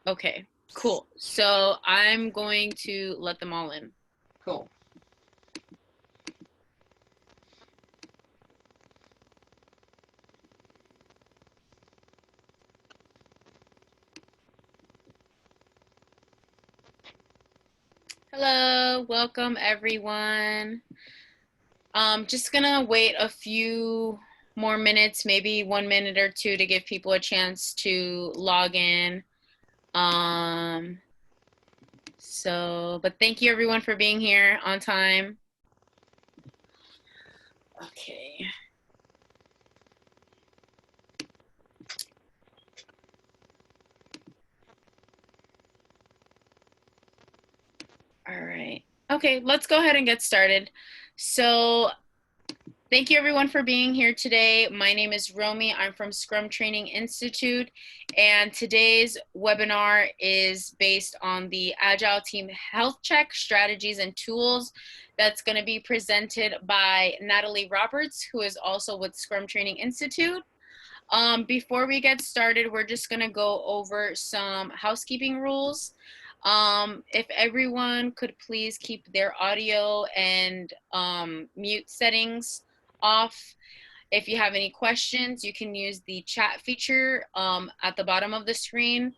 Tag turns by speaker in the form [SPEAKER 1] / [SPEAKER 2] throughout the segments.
[SPEAKER 1] Okay, cool. So I'm going to let them all in.
[SPEAKER 2] Cool.
[SPEAKER 1] Hello, welcome everyone. Just gonna wait a few more minutes, maybe 1 minute or two to give people a chance to log in. But thank you everyone for being here on time. Okay. All right. Okay, let's go ahead and get started. So thank you everyone for being here today. My name is Romy. I'm from Scrum Training Institute, and today's webinar is based on the Agile Team Health Check Strategies and Tools. That's going to be presented by Natalie Roberts, who is also with Scrum Training Institute. Before we get started, we're just going to go over some housekeeping rules. If everyone could please keep their audio and mute settings off. If you have any questions, you can use the chat feature at the bottom of the screen,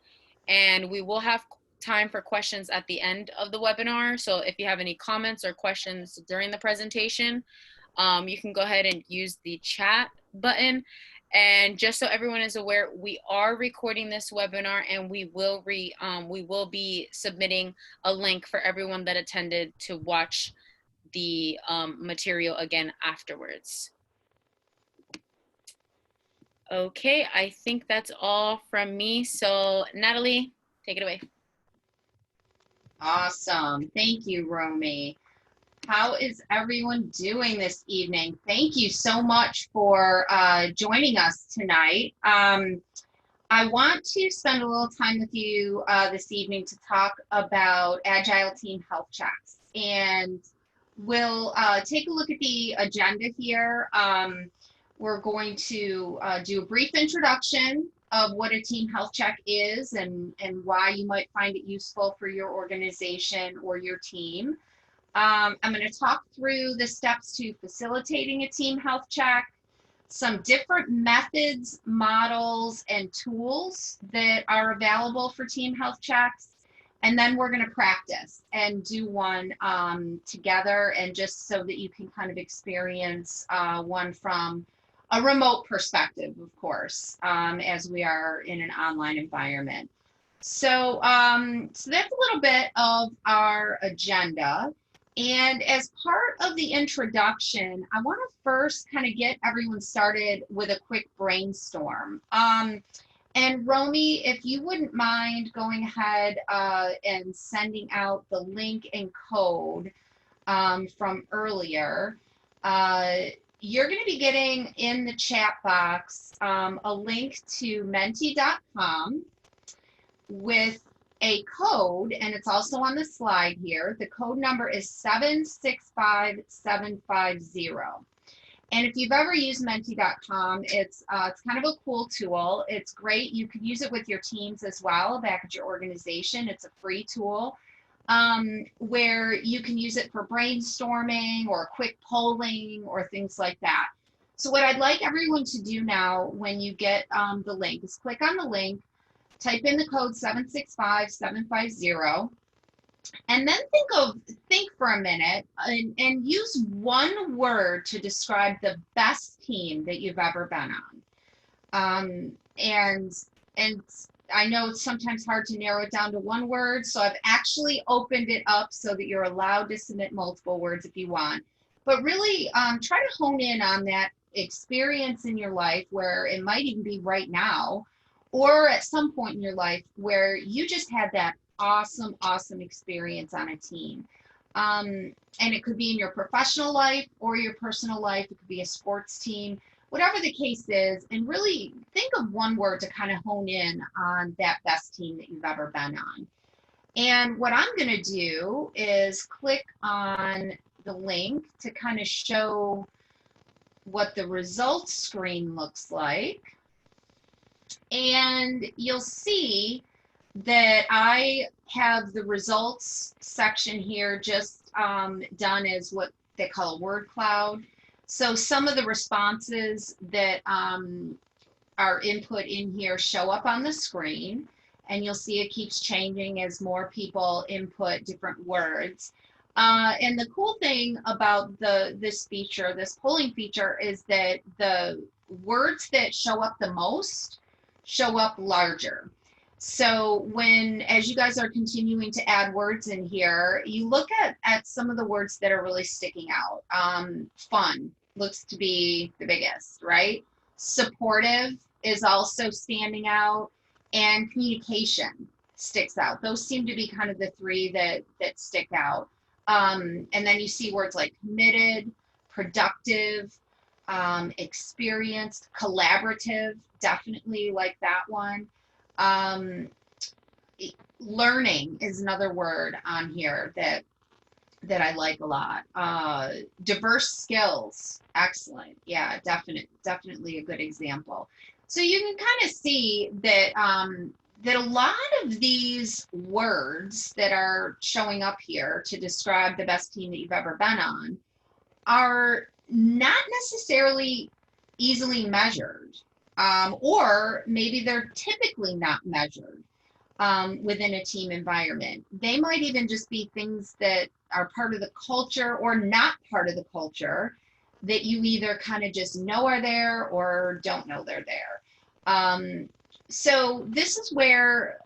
[SPEAKER 1] and we will have time for questions at the end of the webinar. So if you have any comments or questions during the presentation, you can go ahead and use the chat button. And just so everyone is aware, we are recording this webinar, and we will be submitting a link for everyone that attended to watch the material again afterwards. Okay, I think that's all from me. So Natalie, take it away.
[SPEAKER 2] Awesome. Thank you, Romy. How is everyone doing this evening? Thank you so much for joining us tonight. I want to spend a little time with you this evening to talk about Agile Team Health Checks. And we'll take a look at the agenda here. We're going to do a brief introduction of what a team health check is and why you might find it useful for your organization or your team. I'm going to talk through the steps to facilitating a team health check, some different methods, models, and tools that are available for team health checks. And then we're going to practice and do one together, and just so that you can kind of experience one from a remote perspective, of course, as we are in an online environment. So that's a little bit of our agenda. And as part of the introduction, I want to first kind of get everyone started with a quick brainstorm. And Romy, if you wouldn't mind going ahead and sending out the link and code from earlier, you're going to be getting in the chat box a link to menti.com with a code, and it's also on the slide here. The code number is 765750. And if you've ever used menti.com, it's kind of a cool tool. It's great. You could use it with your teams as well back at your organization. It's a free tool where you can use it for brainstorming or quick polling or things like that. So what I'd like everyone to do now when you get the link is click on the link, type in the code 765750, and then think for a minute and use one word to describe the best team that you've ever been on. And I know it's sometimes hard to narrow it down to one word, so I've actually opened it up so that you're allowed to submit multiple words if you want. But really try to hone in on that experience in your life, where it might even be right now, or at some point in your life where you just had that awesome experience on a team. And it could be in your professional life or your personal life. It could be a sports team, whatever the case is. And really think of one word to kind of hone in on that best team that you've ever been on. And what I'm going to do is click on the link to kind of show what the results screen looks like. And you'll see that I have the results section here just done as what they call a word cloud. So some of the responses that are input in here show up on the screen, and you'll see it keeps changing as more people input different words. And the cool thing about this feature, this polling feature, is that the words that show up the most show up larger. So as you guys are continuing to add words in here, you look at some of the words that are really sticking out. Fun looks to be the biggest, right? Supportive is also standing out, and communication sticks out. Those seem to be kind of the three that stick out. And then you see words like committed, productive, experienced, collaborative, definitely like that one. Learning is another word on here that I like a lot. Diverse skills, excellent. Yeah, definitely a good example. So you can kind of see that that a lot of these words that are showing up here to describe the best team that you've ever been on are not necessarily easily measured, or maybe they're typically not measured within a team environment. They might even just be things that are part of the culture or not part of the culture that you either kind of just know are there or don't know they're there. So this is where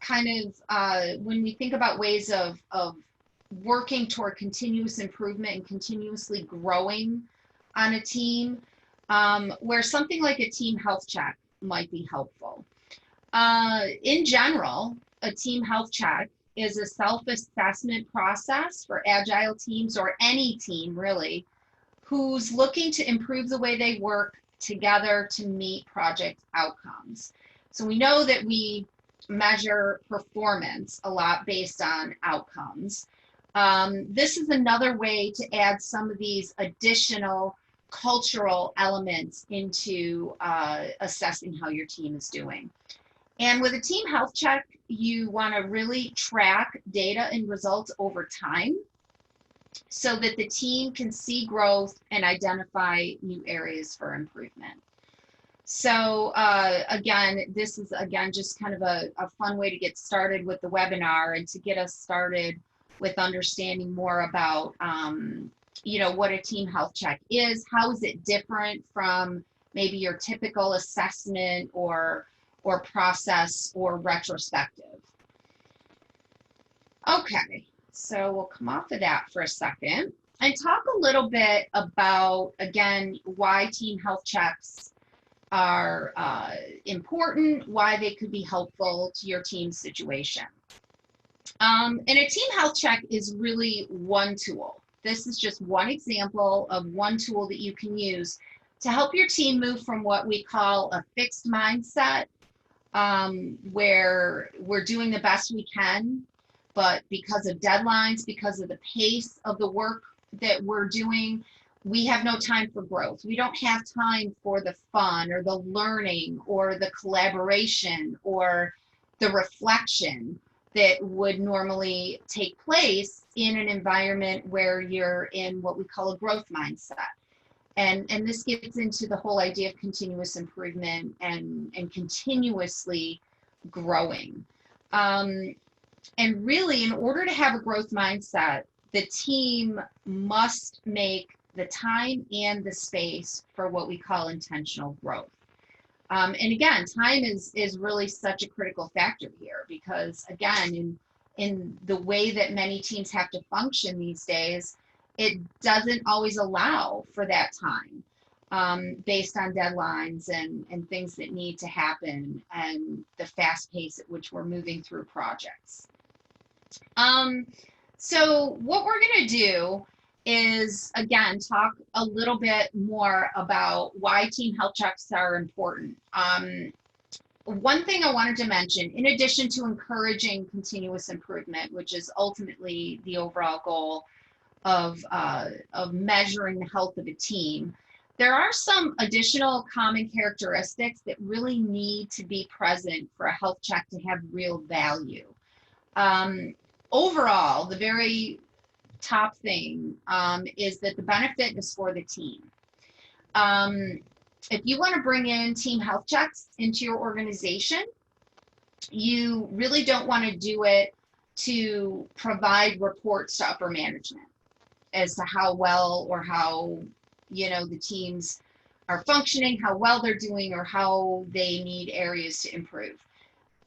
[SPEAKER 2] kind of when we think about ways of working toward continuous improvement and continuously growing on a team, where something like a team health check might be helpful. In general, a team health check is a self-assessment process for Agile teams, or any team really, who's looking to improve the way they work together to meet project outcomes. So we know that we measure performance a lot based on outcomes. This is another way to add some of these additional cultural elements into assessing how your team is doing. And with a team health check, you want to really track data and results over time so that the team can see growth and identify new areas for improvement. So again, this is just kind of a fun way to get started with the webinar and to get us started with understanding more about what a team health check is. How is it different from maybe your typical assessment or process or retrospective? Okay, so we'll come off of that for a second and talk a little bit about, again, why team health checks are important, why they could be helpful to your team situation. And a team health check is really one tool. This is just one example of one tool that you can use to help your team move from what we call a fixed mindset, where we're doing the best we can, but because of deadlines, because of the pace of the work that we're doing, we have no time for growth. We don't have time for the fun or the learning or the collaboration or the reflection that would normally take place in an environment where you're in what we call a growth mindset. And this gets into the whole idea of continuous improvement and continuously growing. And really, in order to have a growth mindset, the team must make the time and the space for what we call intentional growth. And again, time is really such a critical factor here, because again, in the way that many teams have to function these days, it doesn't always allow for that time, based on deadlines and things that need to happen and the fast pace at which we're moving through projects. So what we're going to do is, again, talk a little bit more about why team health checks are important. One thing I wanted to mention, in addition to encouraging continuous improvement, which is ultimately the overall goal of measuring the health of a team, There are some additional common characteristics that really need to be present for a health check to have real value. Overall, the very top thing is that the benefit is for the team. If you want to bring in team health checks into your organization, you really don't want to do it to provide reports to upper management as to how well or how, the teams are functioning, how well they're doing, or how they need areas to improve.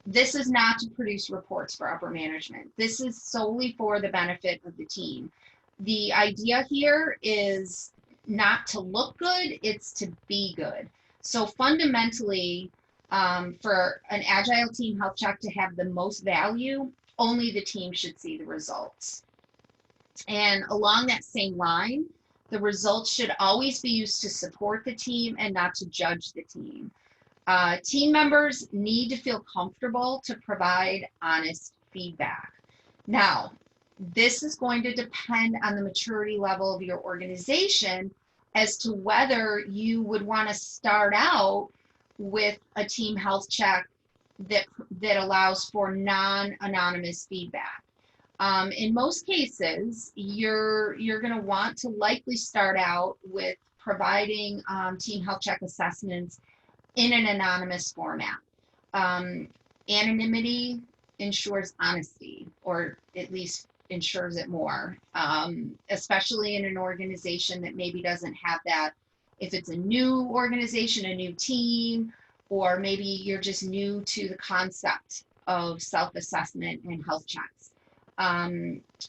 [SPEAKER 2] This is not to produce reports for upper management. This is solely for the benefit of the team. The idea here is not to look good, it's to be good. So fundamentally, for an Agile team health check to have the most value, only the team should see the results. And along that same line, the results should always be used to support the team and not to judge the team. Team members need to feel comfortable to provide honest feedback. Now, this is going to depend on the maturity level of your organization as to whether you would want to start out with a team health check that allows for non-anonymous feedback. In most cases, you're going to want to likely start out with providing team health check assessments in an anonymous format. Anonymity ensures honesty, or at least ensures it more, especially in an organization that maybe doesn't have that. If it's a new organization, a new team, or maybe you're just new to the concept of self-assessment and health checks,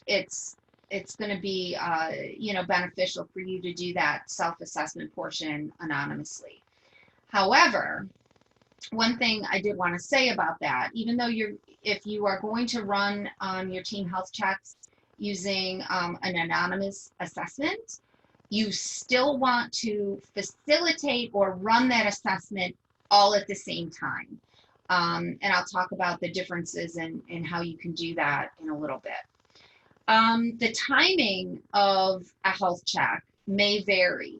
[SPEAKER 2] it's going to be beneficial for you to do that self-assessment portion anonymously. However, one thing I did want to say about that, even though if you are going to run your team health checks using an anonymous assessment, you still want to facilitate or run that assessment all at the same time. And I'll talk about the differences and how you can do that in a little bit. The timing of a health check may vary.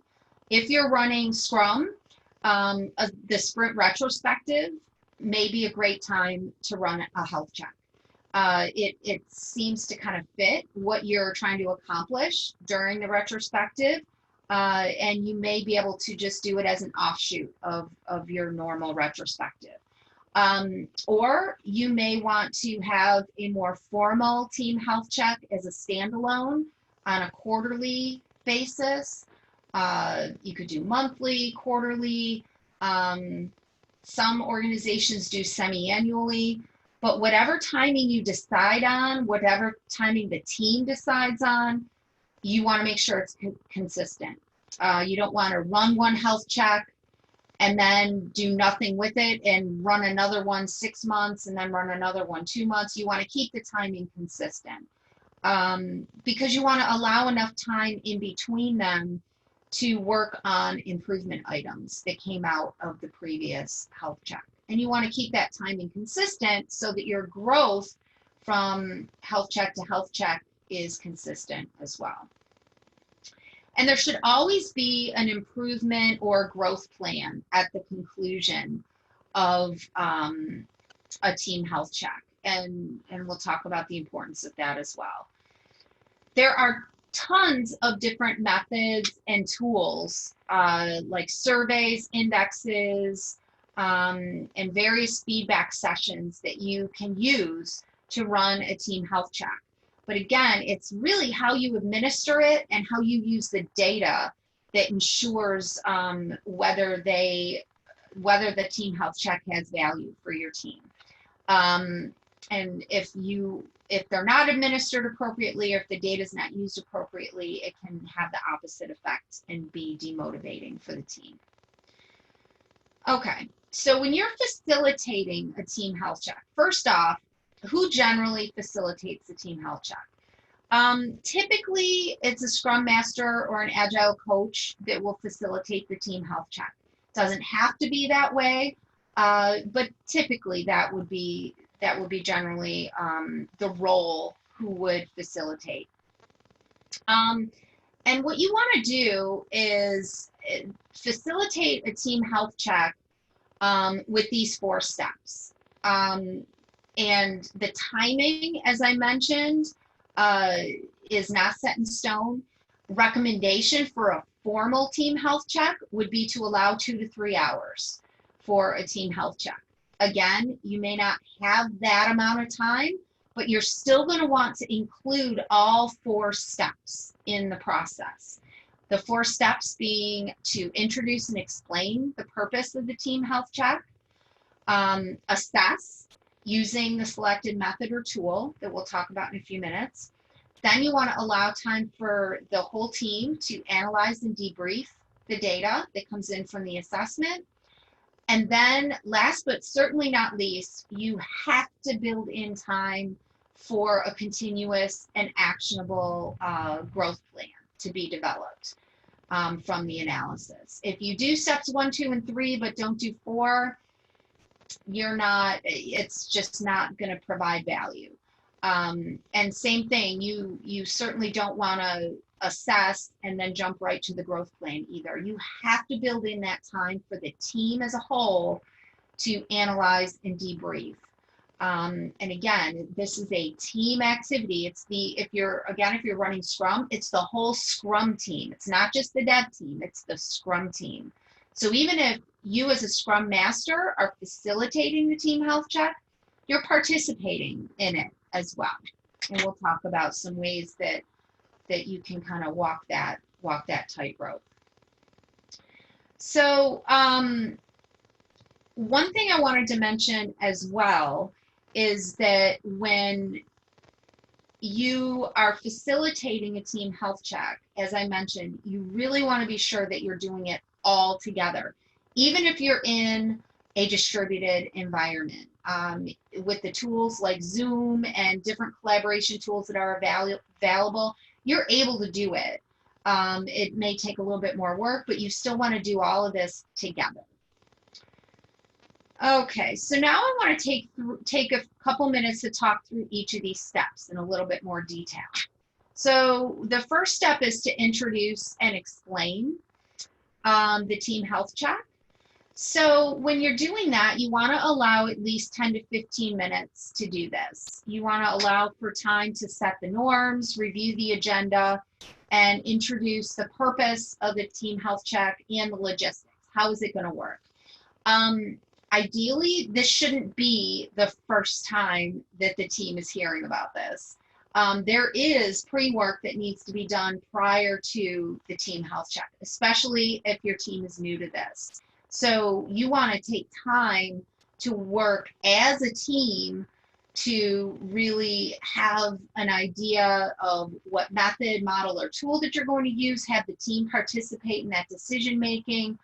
[SPEAKER 2] If you're running Scrum, the sprint retrospective may be a great time to run a health check. It seems to kind of fit what you're trying to accomplish during the retrospective, and you may be able to just do it as an offshoot of your normal retrospective. Or you may want to have a more formal team health check as a standalone on a quarterly basis. You could do monthly, quarterly. Some organizations do semi-annually, but whatever timing you decide on, whatever timing the team decides on, you want to make sure it's consistent. You don't want to run one health check and then do nothing with it and run another one 6 months and then run another one 2 months. You want to keep the timing consistent because you want to allow enough time in between them to work on improvement items that came out of the previous health check. And you want to keep that timing consistent so that your growth from health check to health check is consistent as well. And there should always be an improvement or growth plan at the conclusion of a team health check. And we'll talk about the importance of that as well. There are tons of different methods and tools like surveys, indexes, and various feedback sessions that you can use to run a team health check. But again, it's really how you administer it and how you use the data that ensures whether the team health check has value for your team. And if they're not administered appropriately, or if the data is not used appropriately, it can have the opposite effect and be demotivating for the team. Okay, so when you're facilitating a team health check, first off, who generally facilitates the team health check? Typically, it's a Scrum Master or an Agile coach that will facilitate the team health check. Doesn't have to be that way, but typically that would be generally the role who would facilitate. And what you want to do is facilitate a team health check with these 4 steps. And the timing, as I mentioned, is not set in stone. Recommendation for a formal team health check would be to allow 2 to 3 hours for a team health check. Again, you may not have that amount of time, but you're still going to want to include all 4 steps in the process. The 4 steps being to introduce and explain the purpose of the team health check, assess using the selected method or tool that we'll talk about in a few minutes. Then you want to allow time for the whole team to analyze and debrief the data that comes in from the assessment. And then last but certainly not least, you have to build in time for a continuous and actionable growth plan to be developed from the analysis. If you do steps 1, 2, and 3, but don't do 4, it's just not going to provide value. And same thing, you certainly don't want to assess and then jump right to the growth plan either. You have to build in that time for the team as a whole to analyze and debrief. And again, this is a team activity. If you're running Scrum, it's the whole Scrum team. It's not just the dev team, it's the Scrum team. So even if you as a Scrum Master are facilitating the team health check, you're participating in it as well. And we'll talk about some ways that you can kind of walk that tightrope. So one thing I wanted to mention as well is that when you are facilitating a team health check, as I mentioned, you really want to be sure that you're doing it all together, even if you're in a distributed environment. With the tools like Zoom and different collaboration tools that are available, you're able to do it. It may take a little bit more work, but you still want to do all of this together. Okay, so now I want to take a couple minutes to talk through each of these steps in a little bit more detail. So the first step is to introduce and explain the team health check. So when you're doing that, you want to allow at least 10 to 15 minutes to do this. You want to allow for time to set the norms, review the agenda, and introduce the purpose of the team health check and the logistics. How is it going to work? Ideally, this shouldn't be the first time that the team is hearing about this. There is pre-work that needs to be done prior to the team health check, especially if your team is new to this. So you want to take time to work as a team to really have an idea of what method, model, or tool that you're going to use, have the team participate in that decision making.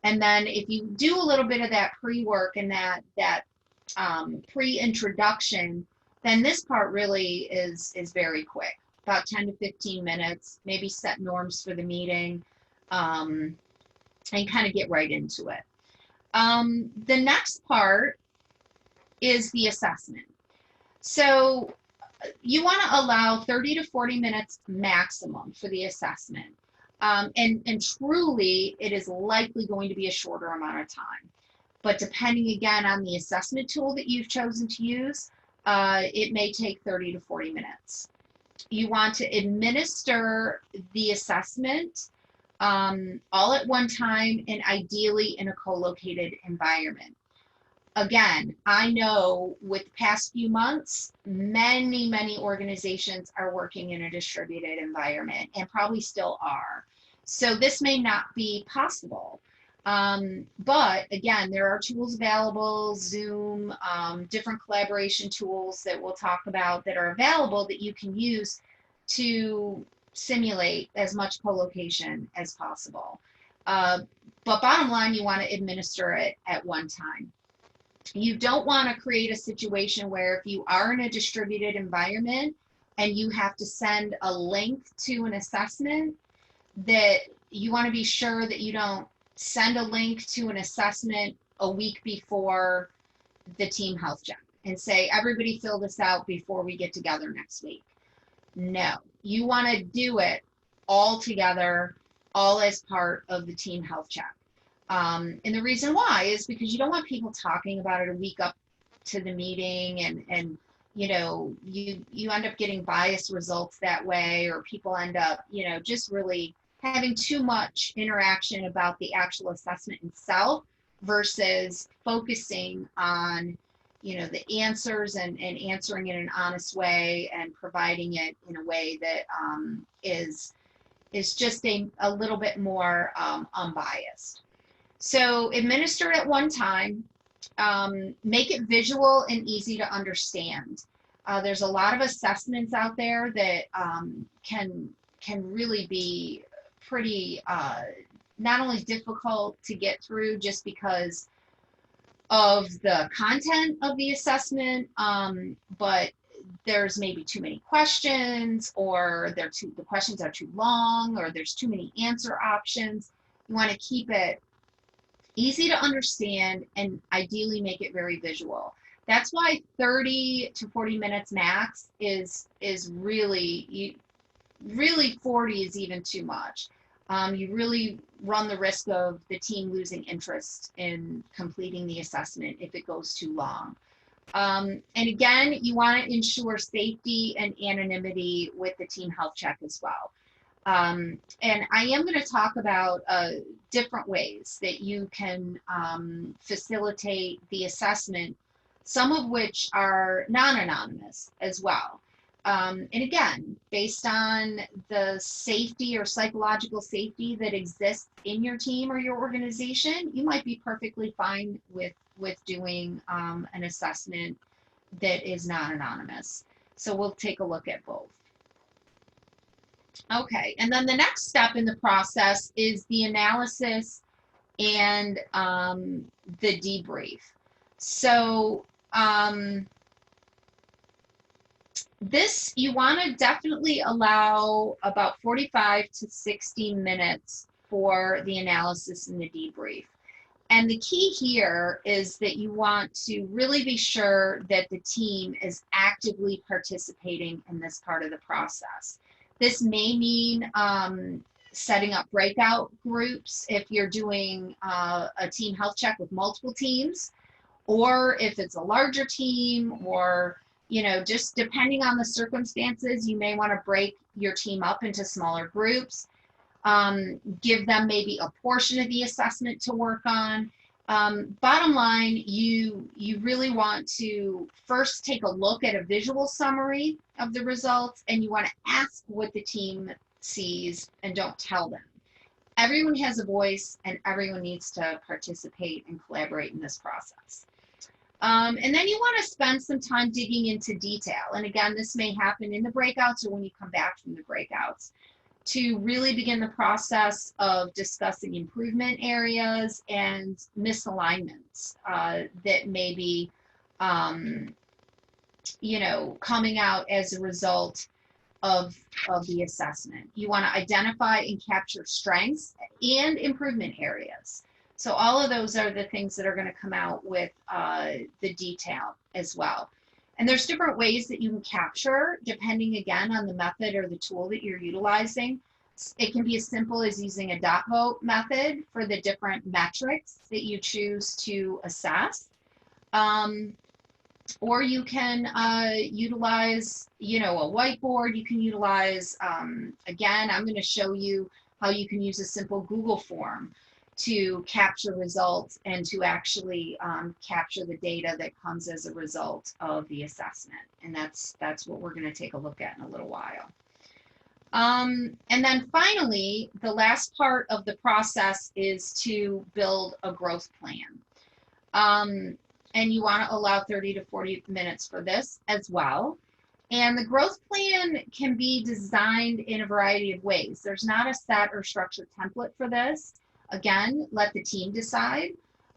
[SPEAKER 2] And then if you do a little bit of that pre-work and that pre-introduction, then this part really is very quick, about 10 to 15 minutes, maybe set norms for the meeting, and kind of get right into it. The next part is the assessment. So you want to allow 30 to 40 minutes maximum for the assessment. And truly, it is likely going to be a shorter amount of time. But depending again on the assessment tool that you've chosen to use, it may take 30 to 40 minutes. You want to administer the assessment all at one time and ideally in a co-located environment. Again, I know with the past few months, many organizations are working in a distributed environment and probably still are. So this may not be possible. But again, there are tools available, Zoom, different collaboration tools that we'll talk about that are available that you can use to simulate as much co-location as possible. But bottom line, you want to administer it at one time. You don't want to create a situation where if you are in a distributed environment and you have to send a link to an assessment, that you want to be sure that you don't send a link to an assessment a week before the team health check and say, everybody fill this out before we get together next week. No, you want to do it all together all as part of the team health check. And the reason why is because you don't want people talking about it a week up to the meeting, and you know, you end up getting biased results that way, or people end up, you know, just really having too much interaction about the actual assessment itself versus focusing on, you know, the answers, and answering it in an honest way and providing it in a way that is just a little bit more unbiased. So administer it at one time. Make it visual and easy to understand. There's a lot of assessments out there that can really be pretty not only difficult to get through just because of the content of the assessment, but there's maybe too many questions, or the questions are too long, or there's too many answer options. You want to keep it easy to understand and ideally make it very visual. That's why 30 to 40 minutes max is really 40 is even too much. You really run the risk of the team losing interest in completing the assessment if it goes too long. And again, you want to ensure safety and anonymity with the team health check as well. And I am going to talk about different ways that you can facilitate the assessment, some of which are non-anonymous as well. And again, based on the safety or psychological safety that exists in your team or your organization, you might be perfectly fine with doing an assessment that is non-anonymous. So we'll take a look at both. Okay, and then the next step in the process is the analysis and the debrief. So this, you want to definitely allow about 45 to 60 minutes for the analysis and the debrief. And the key here is that you want to really be sure that the team is actively participating in this part of the process. This may mean setting up breakout groups if you're doing a team health check with multiple teams, or if it's a larger team, or, you know, just depending on the circumstances, you may want to break your team up into smaller groups. Give them maybe a portion of the assessment to work on. Bottom line, you really want to first take a look at a visual summary of the results, and you want to ask what the team sees and don't tell them. Everyone has a voice, and everyone needs to participate and collaborate in this process. And then you want to spend some time digging into detail. And again, this may happen in the breakouts or when you come back from the breakouts, to really begin the process of discussing improvement areas and misalignments that may be, you know, coming out as a result of the assessment. You want to identify and capture strengths and improvement areas. So all of those are the things that are going to come out with the detail as well. And there's different ways that you can capture, depending again on the method or the tool that you're utilizing. It can be as simple as using a dot vote method for the different metrics that you choose to assess. Or you can utilize, you know, a whiteboard. You can utilize, again, I'm going to show you how you can use a simple Google form to capture results and to actually capture the data that comes as a result of the assessment. And that's what we're going to take a look at in a little while. And then finally, the last part of the process is to build a growth plan. And you want to allow 30 to 40 minutes for this as well. And the growth plan can be designed in a variety of ways. There's not a set or structured template for this. Again, let the team decide.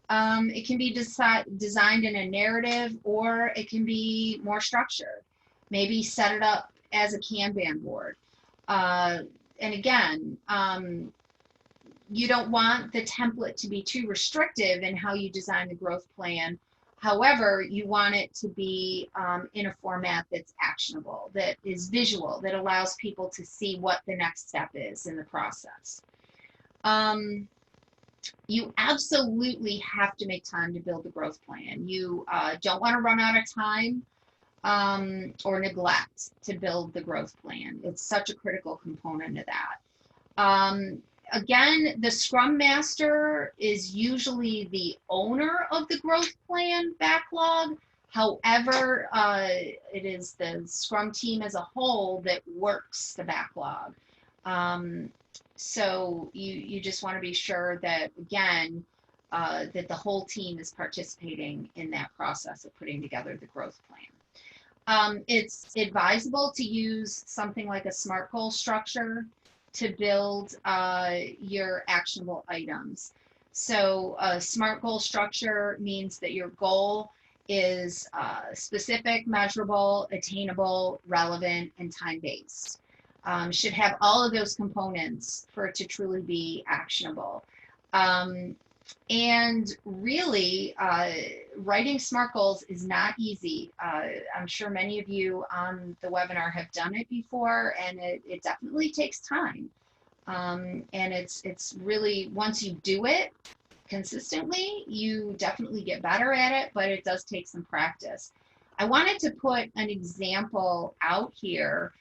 [SPEAKER 2] It can be designed in a narrative, or it can be more structured. Maybe set it up as a Kanban board. And again, you don't want the template to be too restrictive in how you design the growth plan. However, you want it to be in a format that's actionable, that is visual, that allows people to see what the next step is in the process. You absolutely have to make time to build the growth plan. You don't want to run out of time or neglect to build the growth plan. It's such a critical component of that. Again, the Scrum Master is usually the owner of the growth plan backlog. However, it is the Scrum team as a whole that works the backlog. So you just want to be sure that, again, that the whole team is participating in that process of putting together the growth plan. It's advisable to use something like a SMART goal structure to build your actionable items. So a SMART goal structure means that your goal is specific, measurable, attainable, relevant, and time-based. Should have all of those components for it to truly be actionable. And really, writing SMART goals is not easy. I'm sure many of you on the webinar have done it before, and it definitely takes time. And it's really, once you do it consistently, you definitely get better at it, but it does take some practice. I wanted to put an example out here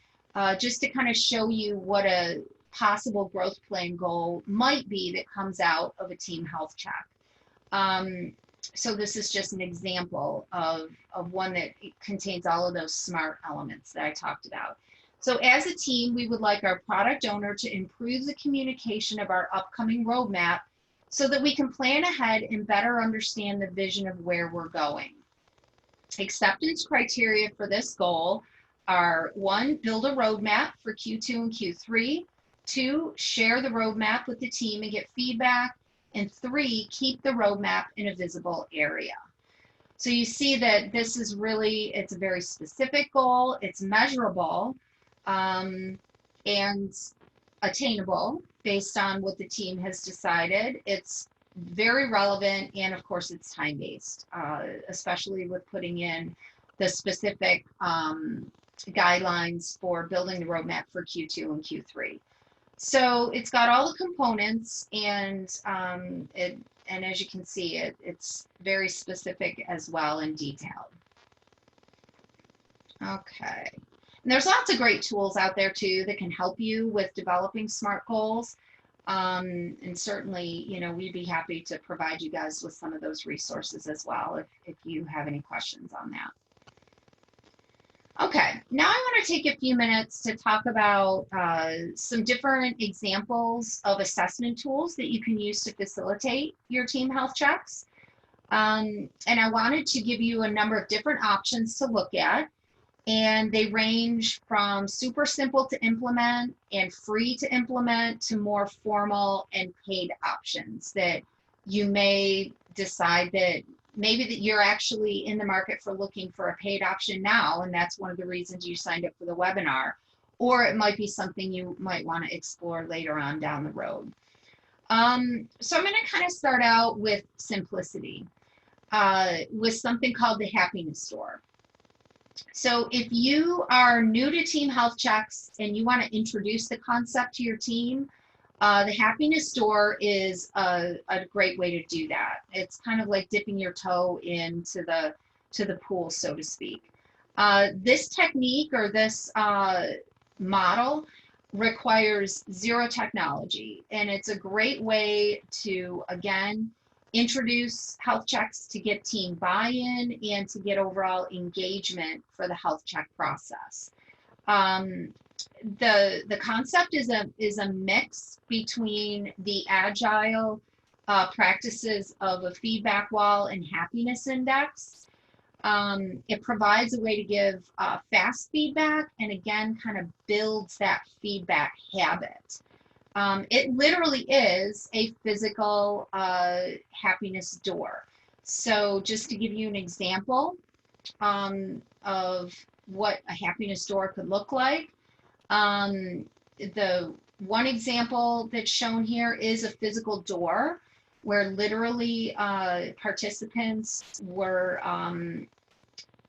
[SPEAKER 2] just to kind of show you what a possible growth plan goal might be that comes out of a team health check. So this is just an example of one that contains all of those SMART elements that I talked about. So as a team, we would like our product owner to improve the communication of our upcoming roadmap so that we can plan ahead and better understand the vision of where we're going. Acceptance criteria for this goal are: 1, build a roadmap for Q2 and Q3. 2, share the roadmap with the team and get feedback. And 3, keep the roadmap in a visible area. So you see that this is really, it's a very specific goal, it's measurable and attainable based on what the team has decided. It's very relevant, and of course it's time-based, especially with putting in the specific guidelines for building the roadmap for Q2 and Q3. So it's got all the components, and as you can see, it's very specific as well and detailed. Okay. And there's lots of great tools out there too that can help you with developing SMART goals. And certainly, you know, we'd be happy to provide you guys with some of those resources as well if you have any questions on that. Okay, now I want to take a few minutes to talk about some different examples of assessment tools that you can use to facilitate your team health checks. And I wanted to give you a number of different options to look at. And they range from super simple to implement and free to implement to more formal and paid options that you may decide that maybe that you're actually in the market for looking for a paid option now, and that's one of the reasons you signed up for the webinar, or it might be something you might want to explore later on down the road. So I'm going to kind of start out with simplicity, with something called the Happiness Store. So if you are new to team health checks and you want to introduce the concept to your team, the Happiness Store is a great way to do that. It's kind of like dipping your toe into the pool, so to speak. This technique or this model requires zero technology, and it's a great way to, again, introduce health checks to get team buy-in and to get overall engagement for the health check process. The concept is a mix between the Agile practices of a feedback wall and happiness index. It provides a way to give fast feedback, and again, kind of builds that feedback habit. It literally is a physical happiness door. So just to give you an example of what a happiness door could look like, the one example that's shown here is a physical door where literally participants were,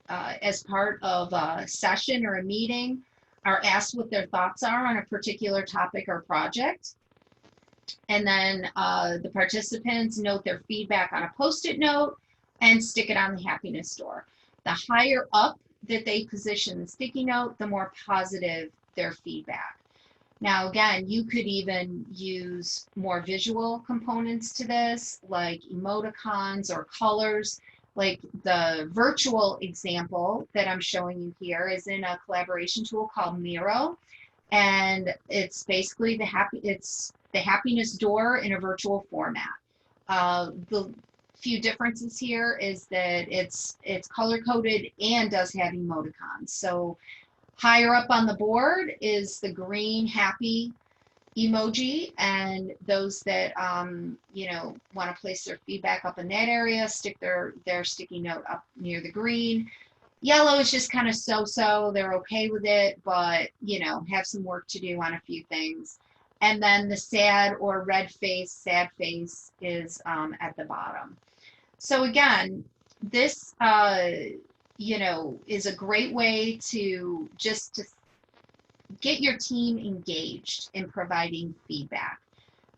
[SPEAKER 2] as part of a session or a meeting, are asked what their thoughts are on a particular topic or project. And then the participants note their feedback on a Post-it note and stick it on the happiness door. The higher up that they position the sticky note, the more positive their feedback. Now, again, you could even use more visual components to this, like emoticons or colors. Like the virtual example that I'm showing you here is in a collaboration tool called Miro, and it's basically the happiness door in a virtual format. The few differences here is that it's color coded and does have emoticons. So higher up on the board is the green happy emoji, and those that want to place their feedback up in that area stick their sticky note up near the green. Yellow is just kind of so-so. They're okay with it, but have some work to do on a few things. And then the sad or red face, sad face is at the bottom. So again, this is a great way to get your team engaged in providing feedback.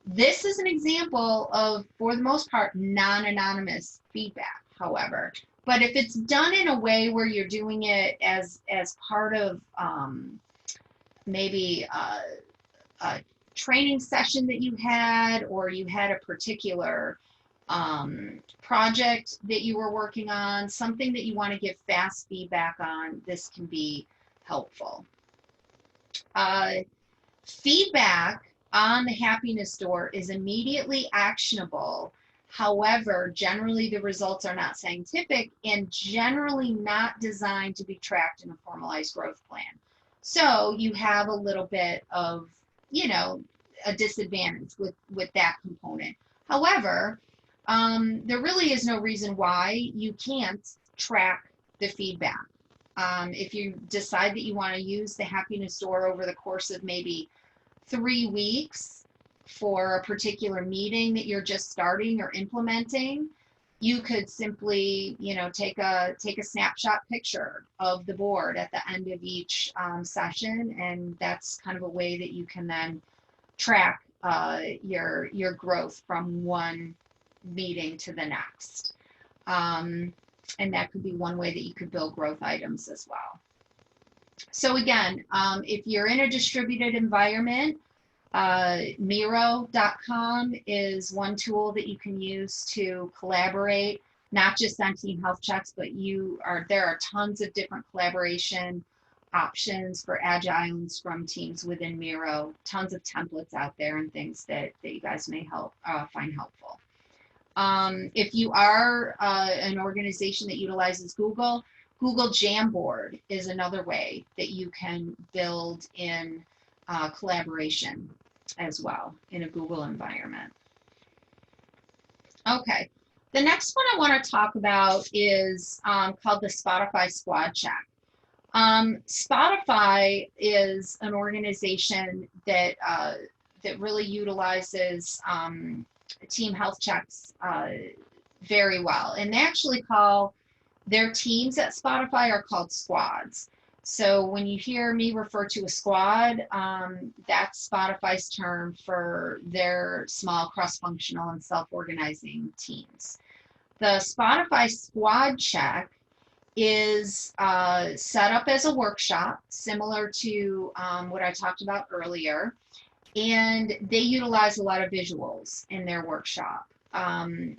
[SPEAKER 2] This is an example of, for the most part, non-anonymous feedback, however. But if it's done in a way where you're doing it as part of maybe a training session that you had, or you had a particular project that you were working on, something that you want to give fast feedback on, this can be helpful. Feedback on the happiness door is immediately actionable. However, generally the results are not scientific and generally not designed to be tracked in a formalized growth plan. So you have a little bit of, a disadvantage with that component. However, there really is no reason why you can't track the feedback. If you decide that you want to use the happiness door over the course of maybe 3 weeks for a particular meeting that you're just starting or implementing, you could simply, take a snapshot picture of the board at the end of each session, and that's kind of a way that you can then track your growth from one meeting to the next. And that could be one way that you could build growth items as well. So again, if you're in a distributed environment, Miro.com is one tool that you can use to collaborate, not just on team health checks, but there are tons of different collaboration options for Agile and Scrum teams within Miro, tons of templates out there and things that you guys may find helpful. If you are an organization that utilizes Google Jamboard is another way that you can build in collaboration as well in a Google environment. Okay, the next one I want to talk about is called the Spotify Squad Check. Spotify is an organization that really utilizes team health checks very well, and they actually call their teams at Spotify are called squads. So when you hear me refer to a squad, that's Spotify's term for their small cross-functional and self-organizing teams. The Spotify Squad Check is set up as a workshop, similar to what I talked about earlier, and they utilize a lot of visuals in their workshop. And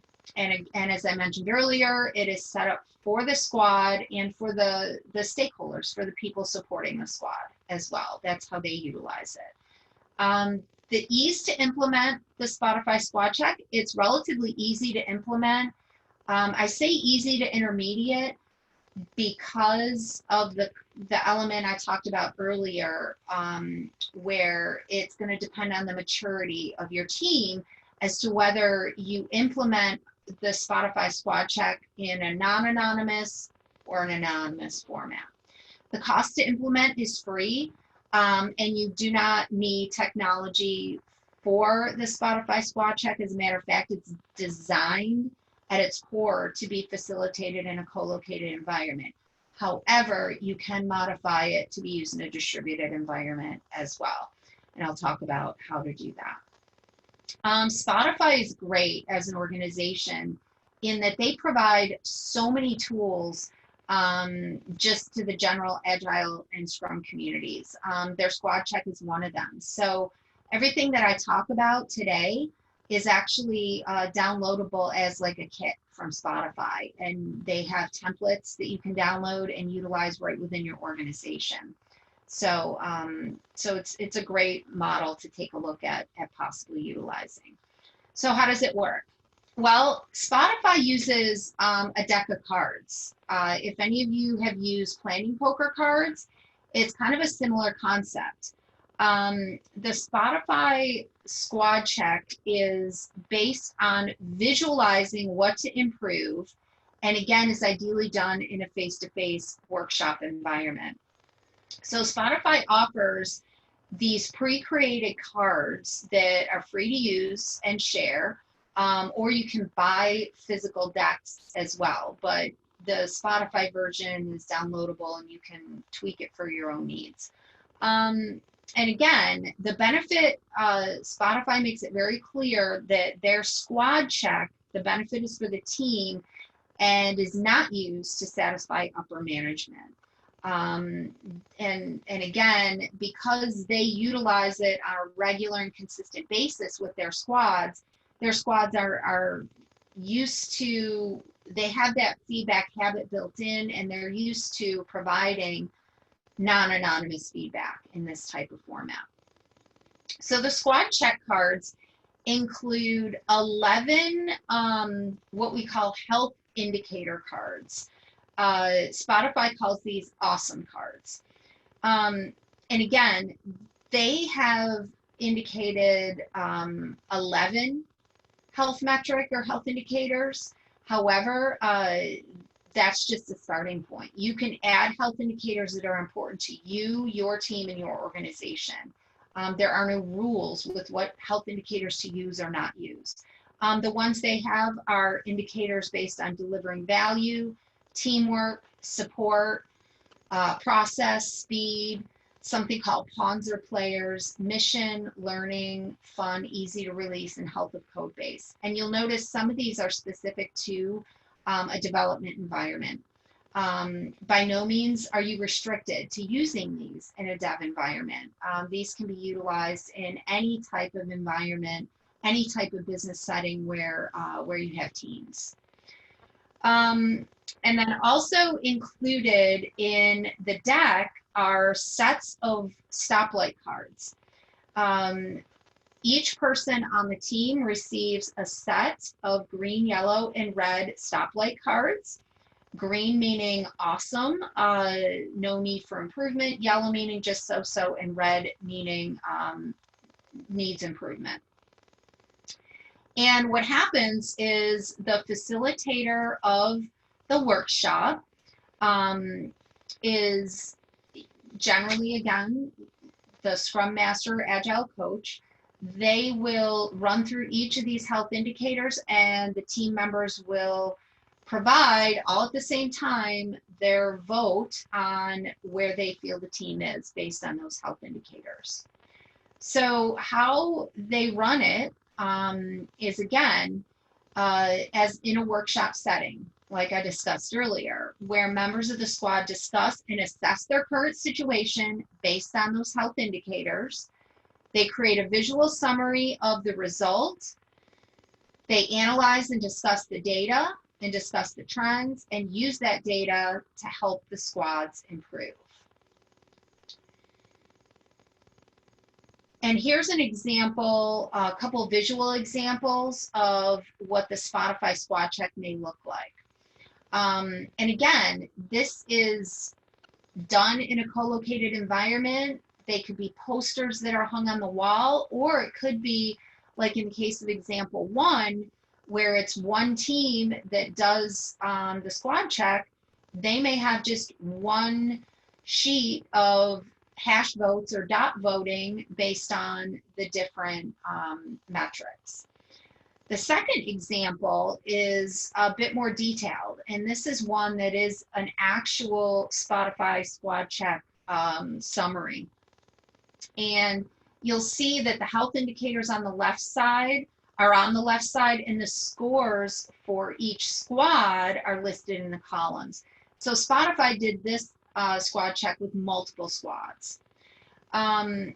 [SPEAKER 2] as I mentioned earlier, it is set up for the squad and for the stakeholders, for the people supporting the squad as well. That's how they utilize it. The ease to implement the Spotify Squad Check, it's relatively easy to implement. I say easy to intermediate because of the element I talked about earlier, where it's going to depend on the maturity of your team as to whether you implement the Spotify Squad Check in a non-anonymous or an anonymous format. The cost to implement is free, and you do not need technology for the Spotify Squad Check. As a matter of fact, it's designed at its core to be facilitated in a co-located environment. However, you can modify it to be used in a distributed environment as well. And I'll talk about how to do that. Spotify is great as an organization in that they provide so many tools just to the general Agile and Scrum communities. Their squad check is one of them. So everything that I talk about today is actually downloadable as like a kit from Spotify, and they have templates that you can download and utilize right within your organization. So, so it's a great model to take a look at possibly utilizing. So how does it work? Well, Spotify uses a deck of cards. If any of you have used planning poker cards, it's kind of a similar concept. The Spotify squad check is based on visualizing what to improve, and again, is ideally done in a face-to-face workshop environment. So Spotify offers these pre-created cards that are free to use and share, or you can buy physical decks as well. But the Spotify version is downloadable and you can tweak it for your own needs. And again, the benefit, Spotify makes it very clear that their squad check, the benefit is for the team and is not used to satisfy upper management. And again, because they utilize it on a regular and consistent basis with their squads are used to, they have that feedback habit built in, and they're used to providing non-anonymous feedback in this type of format. So the squad check cards include 11 what we call health indicator cards. Spotify calls these awesome cards. And again, they have indicated 11 health metric or health indicators. However, that's just a starting point. You can add health indicators that are important to you, your team, and your organization. There are no rules with what health indicators to use or not use. The ones they have are indicators based on delivering value, teamwork, support, process, speed, something called pawns or players, mission, learning, fun, easy to release, and health of code base. And you'll notice some of these are specific to a development environment. By no means are you restricted to using these in a dev environment. These can be utilized in any type of environment, any type of business setting where you have teams. And then also included in the deck are sets of stoplight cards. Each person on the team receives a set of green, yellow, and red stoplight cards. Green meaning awesome, no need for improvement, yellow meaning just so-so, and red meaning needs improvement. And what happens is the facilitator of the workshop is generally, again, the Scrum Master Agile coach. They will run through each of these health indicators, and the team members will provide all at the same time their vote on where they feel the team is based on those health indicators. So how they run it is, again, as in a workshop setting, like I discussed earlier, where members of the squad discuss and assess their current situation based on those health indicators. They create a visual summary of the result. They analyze and discuss the data and discuss the trends and use that data to help the squads improve. And here's an example, a couple visual examples of what the Spotify squad check may look like. And again, this is done in a co-located environment. They could be posters that are hung on the wall, or it could be, like in the case of example 1, where it's one team that does the squad check. They may have just one sheet of hash votes or dot voting based on the different metrics. The second example is a bit more detailed, and this is one that is an actual Spotify squad check summary. And you'll see that the health indicators on the left side are on the left side, and the scores for each squad are listed in the columns. So Spotify did this squad check with multiple squads. And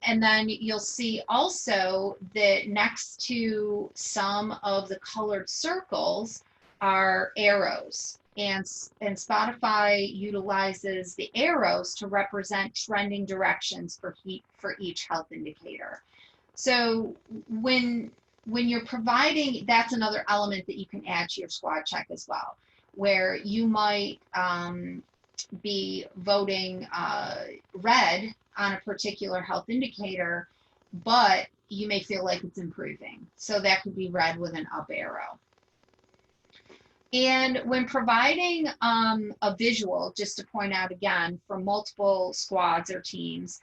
[SPEAKER 2] then you'll see also that next to some of the colored circles are arrows. And Spotify utilizes the arrows to represent trending directions for each health indicator. So when you're providing, that's another element that you can add to your squad check as well, where you might be voting red on a particular health indicator, but you may feel like it's improving. So that could be red with an up arrow. And when providing a visual, just to point out again, for multiple squads or teams,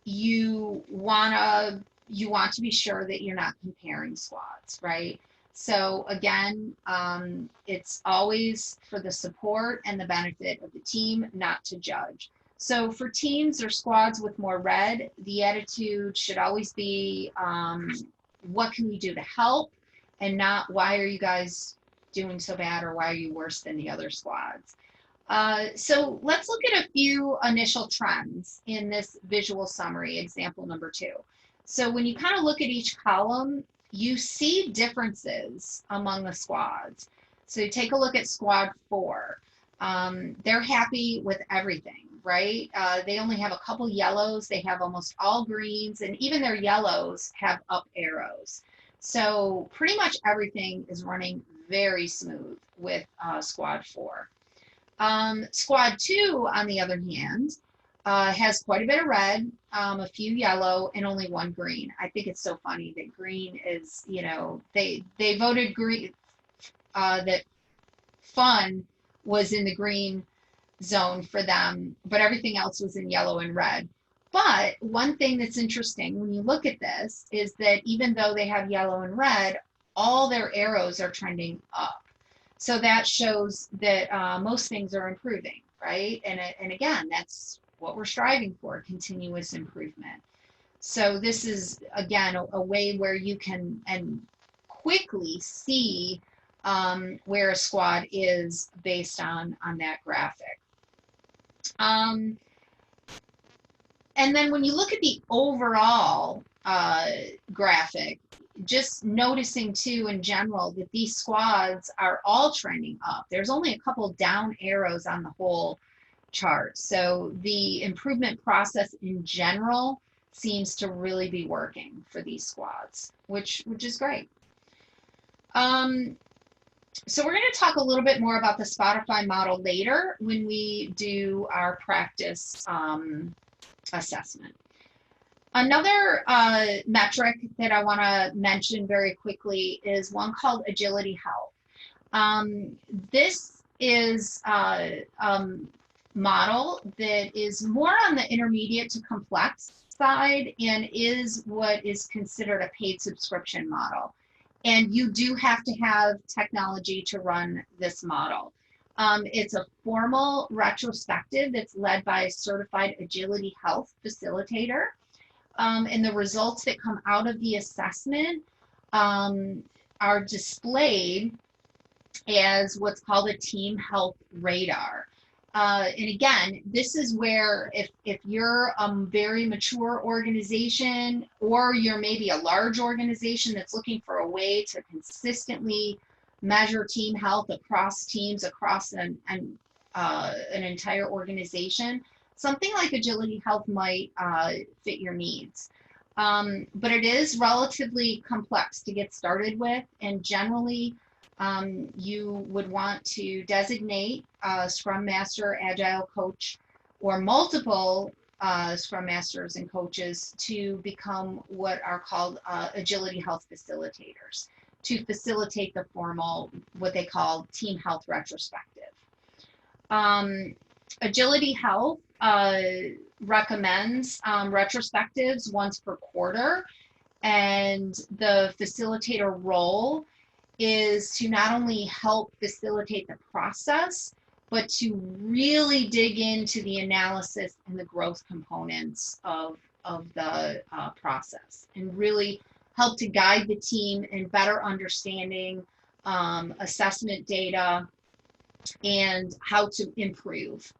[SPEAKER 2] you want to be sure that you're not comparing squads, right? So again, it's always for the support and the benefit of the team, not to judge. So for teams or squads with more red, the attitude should always be, what can we do to help, and not why are you guys doing so bad, or why are you worse than the other squads? So let's look at a few initial trends in this visual summary, example number 2. So when you kind of look at each column, you see differences among the squads. So you take a look at squad 4. They're happy with everything, right? They only have a couple yellows. They have almost all greens, and even their yellows have up arrows. So pretty much everything is running very smooth with squad 4. Squad 2, on the other hand, has quite a bit of red, a few yellow, and only one green. I think it's so funny that green is, you know, they voted green, that fun was in the green zone for them, but everything else was in yellow and red. But one thing that's interesting when you look at this is that even though they have yellow and red, all their arrows are trending up. So that shows that most things are improving, right? And again, that's what we're striving for, continuous improvement. So this is, again, a way where you can quickly see where a squad is based on that graphic. And then when you look at the overall graphic, just noticing too in general that these squads are all trending up. There's only a couple down arrows on the whole chart. So the improvement process in general seems to really be working for these squads, which is great. So we're going to talk a little bit more about the Spotify model later when we do our practice assessment. Another metric that I want to mention very quickly is one called Agility Health. This is a model that is more on the intermediate to complex side and is what is considered a paid subscription model. And you do have to have technology to run this model. It's a formal retrospective that's led by a certified Agility Health facilitator. And the results that come out of the assessment are displayed as what's called a team health radar. And again, this is where if you're a very mature organization, or you're maybe a large organization that's looking for a way to consistently measure team health across teams, across an entire organization, something like Agility Health might fit your needs. But it is relatively complex to get started with, and generally you would want to designate a Scrum Master, Agile coach, or multiple Scrum Masters and coaches to become what are called Agility Health facilitators, to facilitate the formal, what they call team health retrospective. Agility Health recommends retrospectives once per quarter, and the facilitator role is to not only help facilitate the process, but to really dig into the analysis and the growth components of the process and really help to guide the team in better understanding assessment data and how to improve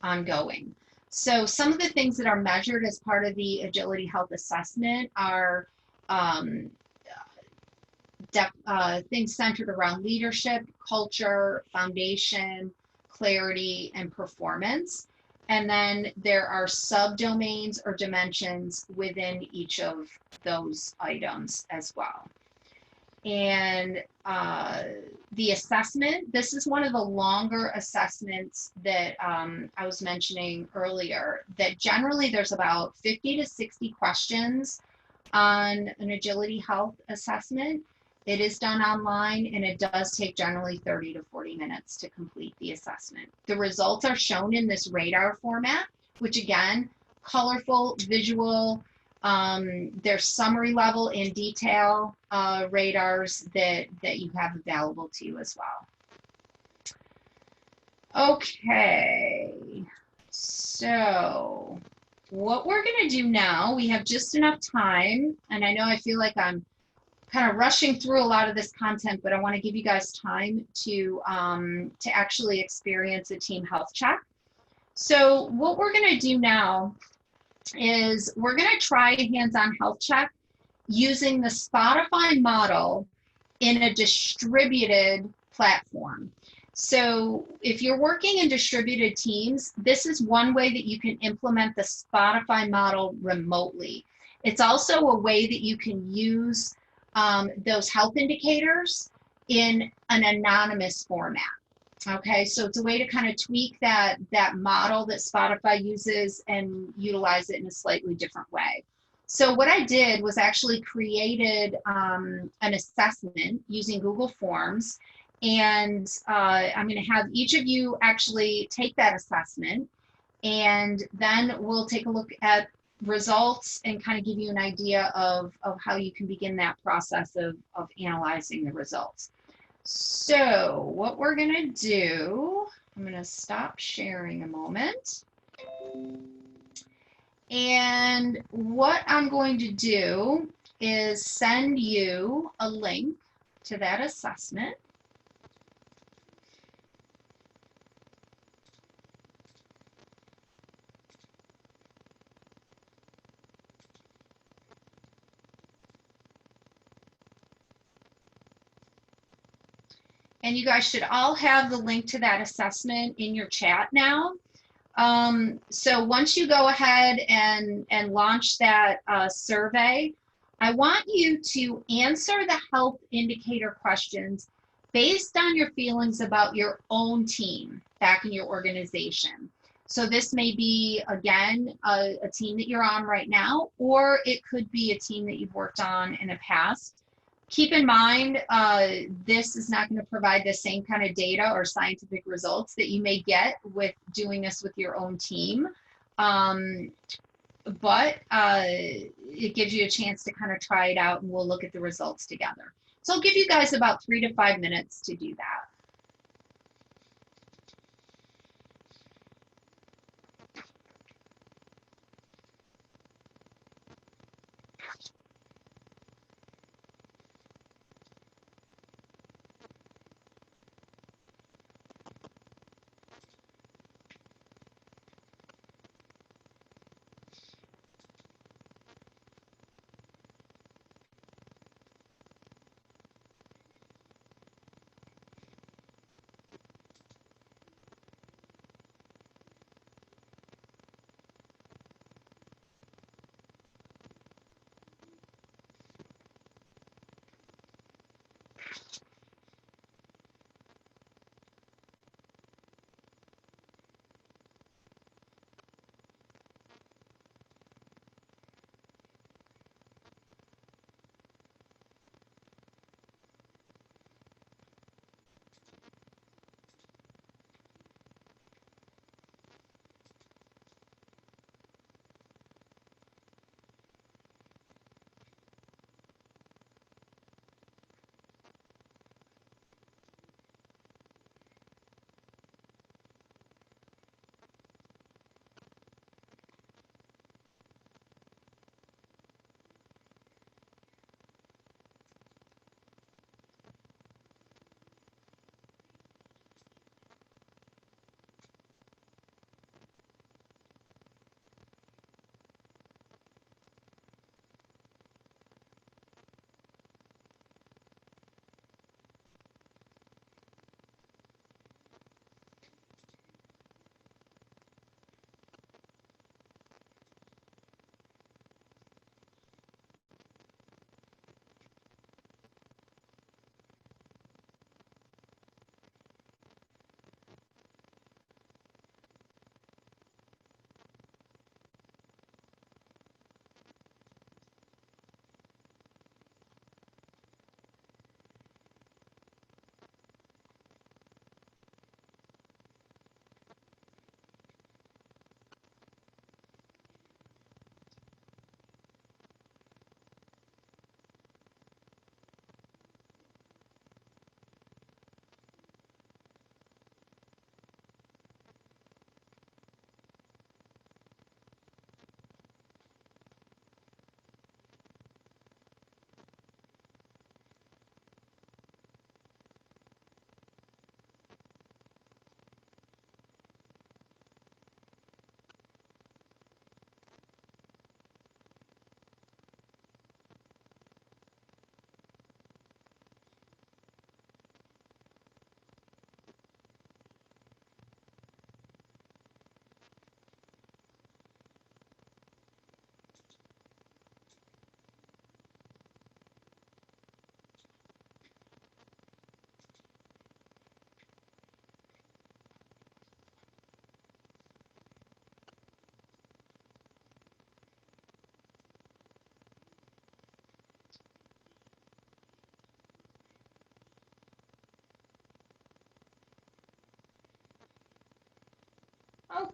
[SPEAKER 2] ongoing. So some of the things that are measured as part of the Agility Health Assessment are um, things centered around leadership, culture, foundation, clarity, and performance. And then there are subdomains or dimensions within each of those items as well. And the assessment, this is one of the longer assessments that I was mentioning earlier, that generally there's about 50 to 60 questions on an agility health assessment. It is done online and it does take generally 30 to 40 minutes to complete the assessment. The results are shown in this radar format, which again, colorful, visual, there's summary level and detail radars that you have available to you as well. Okay, so what we're going to do now, we have just enough time, and I know I feel like I'm kind of rushing through a lot of this content, but I want to give you guys time to actually experience a team health check. So what we're going to do now is we're going to try a hands-on health check using the Spotify model in a distributed platform. So if you're working in distributed teams, this is one way that you can implement the Spotify model remotely. It's also a way that you can use those health indicators in an anonymous format. Okay, so it's a way to kind of tweak that model that Spotify uses and utilize it in a slightly different way. So what I did was actually created an assessment using Google Forms, and I'm going to have each of you actually take that assessment, and then we'll take a look at results and kind of give you an idea of how you can begin that process of analyzing the results. So what we're going to do, I'm going to stop sharing a moment. And what I'm going to do is send you a link to that assessment. And you guys should all have the link to that assessment in your chat now. So once you go ahead and launch that survey, I want you to answer the health indicator questions based on your feelings about your own team back in your organization. So this may be, again, a team that you're on right now, or it could be a team that you've worked on in the past. Keep in mind, this is not going to provide the same kind of data or scientific results that you may get with doing this with your own team. But it gives you a chance to kind of try it out, and we'll look at the results together. So I'll give you guys about 3 to 5 minutes to do that.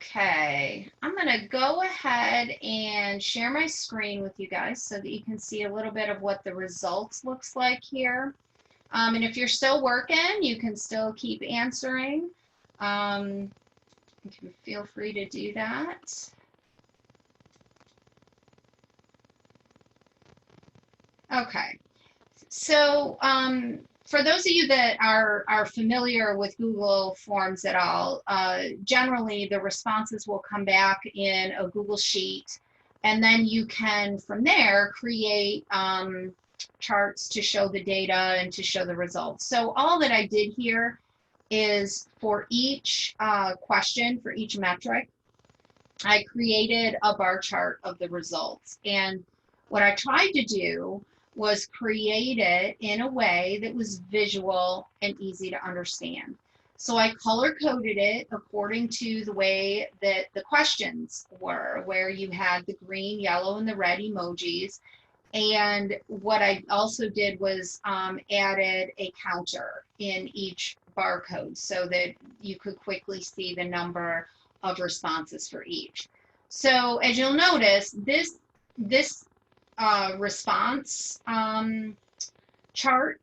[SPEAKER 2] Okay, I'm gonna go ahead and share my screen with you guys so that you can see a little bit of what the results looks like here. And if you're still working, you can still keep answering. You can feel free to do that. Okay, so for those of you that are familiar with Google Forms at all, generally the responses will come back in a Google Sheet, and then you can, from there, create charts to show the data and to show the results. So all that I did here is for each question, for each metric, I created a bar chart of the results. And what I tried to do was create it in a way that was visual and easy to understand. So I color coded it according to the way that the questions were, where you had the green, yellow, and the red emojis. And what I also did was added a counter in each barcode so that you could quickly see the number of responses for each. So as you'll notice, this response chart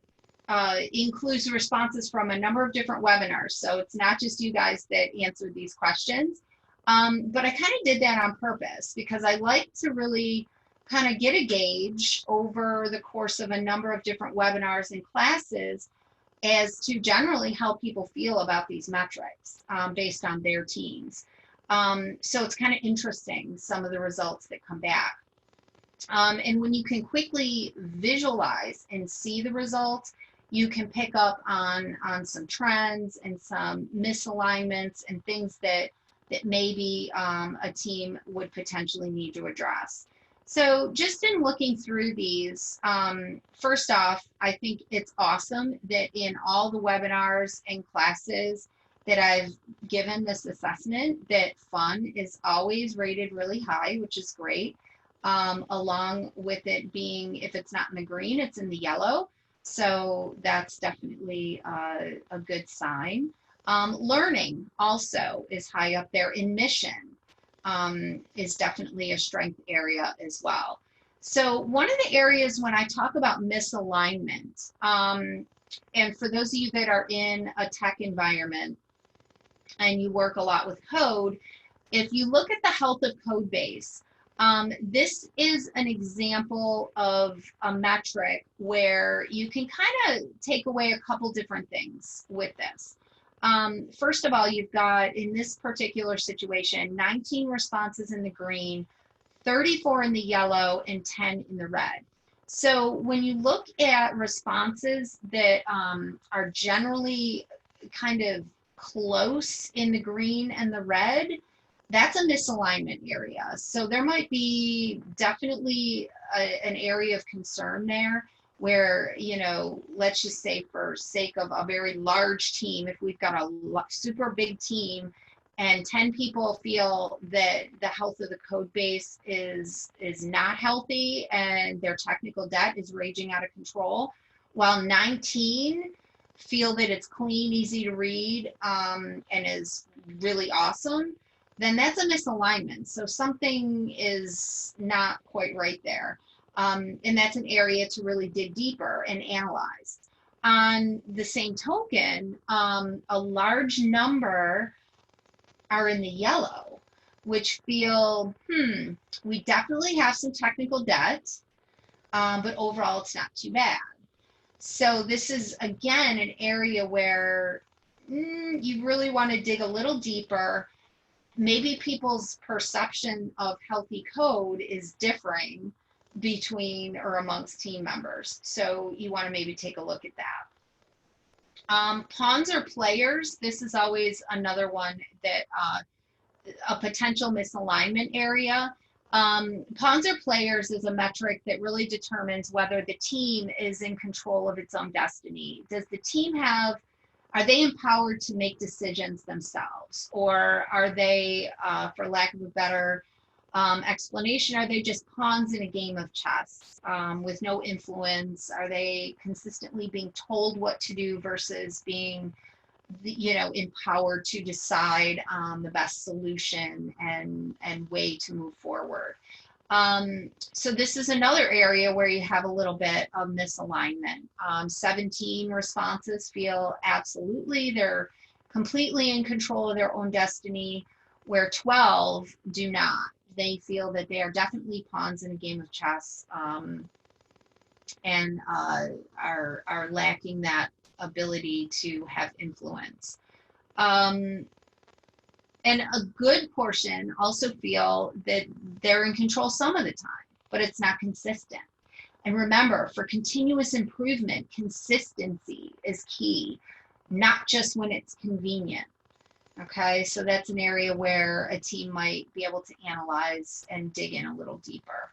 [SPEAKER 2] includes responses from a number of different webinars. So it's not just you guys that answered these questions, but I kind of did that on purpose because I like to really kind of get a gauge over the course of a number of different webinars and classes as to generally how people feel about these metrics based on their teams. So it's kind of interesting, some of the results that come back. And when you can quickly visualize and see the results, you can pick up on some trends and some misalignments and things that maybe a team would potentially need to address. So just in looking through these, first off, I think it's awesome that in all the webinars and classes that I've given this assessment, that fun is always rated really high, which is great. Along with it being, if it's not in the green, it's in the yellow. So that's definitely a good sign. Learning also is high up there. In mission is definitely a strength area as well. So one of the areas when I talk about misalignment, and for those of you that are in a tech environment and you work a lot with code, if you look at the health of code base, this is an example of a metric where you can kind of take away a couple different things with this. First of all, you've got, in this particular situation, 19 responses in the green, 34 in the yellow, and 10 in the red. So when you look at responses that are generally kind of close in the green and the red, that's a misalignment area. So there might be definitely an area of concern there where, you know, let's just say for sake of a very large team, if we've got a super big team and 10 people feel that the health of the code base is not healthy and their technical debt is raging out of control, while 19 feel that it's clean, easy to read, and is really awesome, then that's a misalignment. So something is not quite right there. And that's an area to really dig deeper and analyze. On the same token, a large number are in the yellow, which feel, we definitely have some technical debt, but overall it's not too bad. So this is, again, an area where you really want to dig a little deeper. Maybe people's perception of healthy code is differing between or amongst team members. So you want to maybe take a look at that. Pawns or players, this is always another one that a potential misalignment area. Pawns or players is a metric that really determines whether the team is in control of its own destiny. Does the team have, are they empowered to make decisions themselves? Or are they, for lack of a better explanation, are they just pawns in a game of chess with no influence? Are they consistently being told what to do versus being empowered to decide on the best solution and way to move forward. So this is another area where you have a little bit of misalignment. 17 responses feel absolutely they're completely in control of their own destiny, where 12 do not. They feel that they are definitely pawns in a game of chess, and are lacking that ability to have influence. And a good portion also feel that they're in control some of the time, but it's not consistent. And remember, for continuous improvement, consistency is key, not just when it's convenient. Okay, so that's an area where a team might be able to analyze and dig in a little deeper.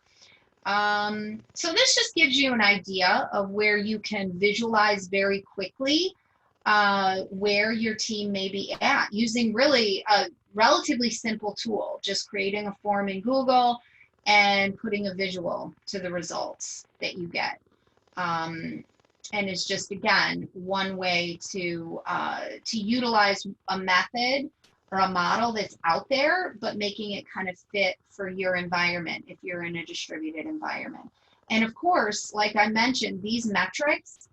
[SPEAKER 2] So this just gives you an idea of where you can visualize very quickly where your team may be at using really a relatively simple tool, just creating a form in Google and putting a visual to the results that you get. And it's just, again, one way to utilize a method or a model that's out there, but making it kind of fit for your environment if you're in a distributed environment. And of course, like I mentioned, these metrics